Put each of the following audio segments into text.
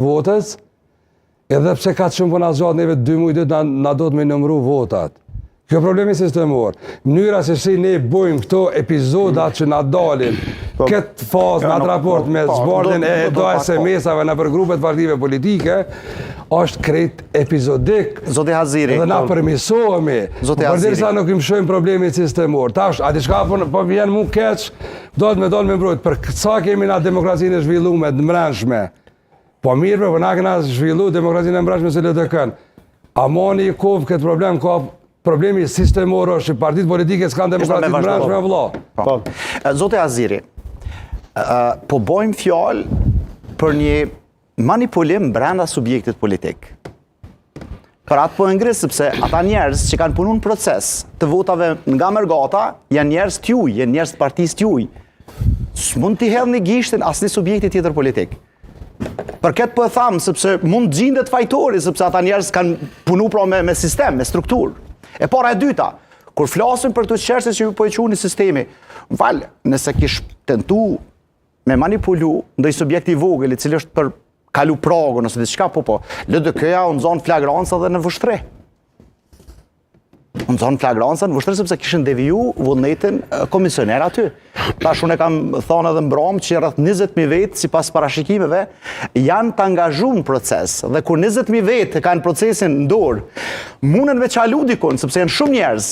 votës, edhe pse ka shumë për na zgjatë neve 2 muaj na do të me numëru votat. Kjo problemi sistemor. Mënyra se si ne bojmë këto epizodat që na dalin, këtë fazë në atë raport me zbardhjen e do SMS-ave në për grupet partive politike, është krejt epizodik. Zoti Haziri. Dhe na përmisohemi. Përderisa nuk i mshojmë problemin sistemor. Tash, a diçka po vjen mu keq, do të me dalë me mbrojt. Për sa kemi na demokracinë e zhvilluar të mbrëmshme. Po mirë, po na kena zhvilluar demokracinë e mbrëmshme se LDK-n. A moni i kovë këtë problem ka problemi sistemor është që partitë politike s'kanë demokracinë të mbrëmshme vëlla. Zote Aziri, po bojmë fjalë për një manipulim brenda subjektit politik. Për atë po e ngris sepse ata njerëz që kanë punu në proces të votave nga Mërgata janë njerëz t'juj, janë njerëz të partisë t'juj. S'mund t'i hedhni gishtin asnjë subjekti tjetër politik. Për këtë po e thamë sepse mund gjendet fajtori sepse ata njerëz kanë punu pra me sistem, me strukturë. E para e dyta, kur flasim për të çështje që ju po e quani sistemi, nëse kish tentu me manipulu ndaj subjekti i vogël i cili është për kalu pragën ose diçka, po, LDK-ja u nxon flagranca dhe në vështre. U nxon flagranca në vështre sepse kishin deviju vullnetin komisioner aty. Tash unë kam thënë edhe mbram që rreth 20.000 vetë sipas parashikimeve janë të angazhuar në proces dhe kur 20.000 vetë kanë procesin në dorë, mundën me çalu dikun sepse janë shumë njerëz.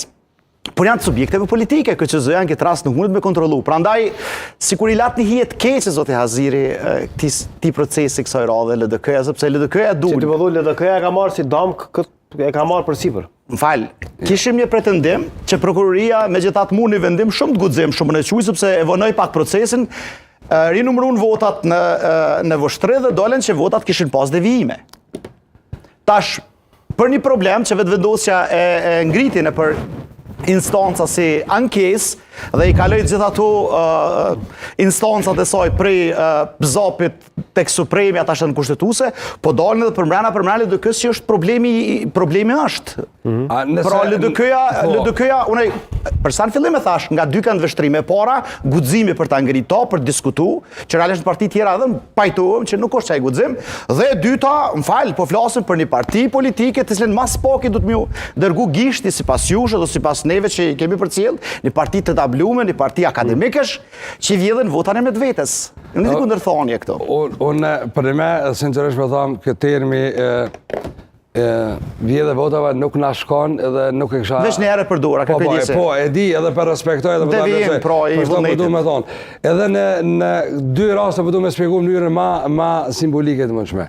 Por janë të subjekteve politike, këtë që janë këtë rast nuk mundet me kontrolu. Prandaj, sikur i lat një hijet keqe, Zoti Haziri, këti procesi kësaj radhe LDK-ja, sepse LDK-ja dul. Si të vëllu, LDK-ja ka marrë si dam, e ka marrë për sipër. Kishim një pretendim që prokuroria me gjithat mu një vendim shumë të guxim, shumë në quj, sepse e vënoj pak procesin, rinumërun votat në vështre dhe dolen që votat kishin pas devijime. Tash, për një problem që vetë vendosja e ngritin e për instanca si ankes dhe i kaloj gjitha ato instancat e saj prej zapit tek Supremi ata shënë kushtetuese, po dalën edhe për mbrana LDK-s që është problemi është. Pra LDK-ja, unë për sa në fillim e thash, nga dy kanë vështrime, para, guximi për ta ngrito, për diskutu, që realisht në parti tjera edhe pajtohem që nuk është çaj guxim, dhe dyta, po flasim për një parti politike të cilën mas paki do të më dërgu gishti sipas jush ose sipas neve që kemi përcjell, një parti të tablume, një parti akademikësh që vjedhin votan e me të vetes. Në një kundërthonje këto. Unë, për me, sinqerisht me thamë, këtë termi vjedhe votave nuk na shkon edhe nuk e kisha... Vesh një herë për dora, ka përgjithse. Po, e di edhe për respektoj edhe për ta thonë. Edhe në 2 raste për du me shpjegu mënyrën ma simbolike të mëndshme.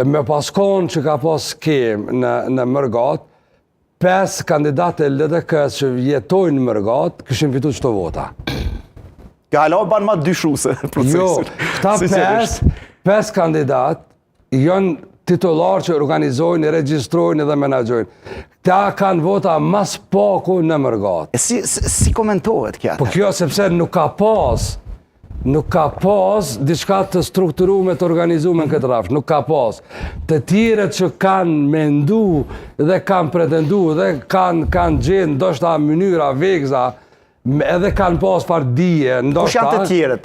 Me paskon që ka pas kem në Mërgat, 5 kandidatë LDK-s që jetojnë në Mërgat, këshin fitu qëto vota. Ka hala banë ma dyshuse procesin. Jo, këta 5 kandidatë janë titular që organizojnë, regjistrojnë edhe menaxhojnë. Këta kanë vota mas paku në Mërgat. Si komentohet kja? Po kjo sepse nuk ka pas diçka të strukturuar të organizuar në këtë rafsh, nuk ka pas. Të tjerët që kanë mendu dhe kanë pretendu dhe kanë gjenë ndoshta mënyra vegza, edhe kanë pas farë dije, ndoshta... Kush janë të tjerët?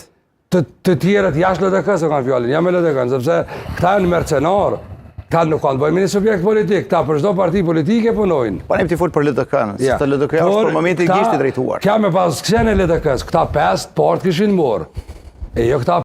Të tjerët jashtë LDK-s kanë fjallin, jam e LDK-n, sepse këta janë mercenarë, këta nuk kanë bëjmë një subjekt politik, këta për çdo parti politike punojnë. Po ne ti fol për LDK-n, se të LDK-ja është për momentin gishti drejtuar. Kja me pas kësene LDK-s, këta 5 partë kishin morë. E jo këta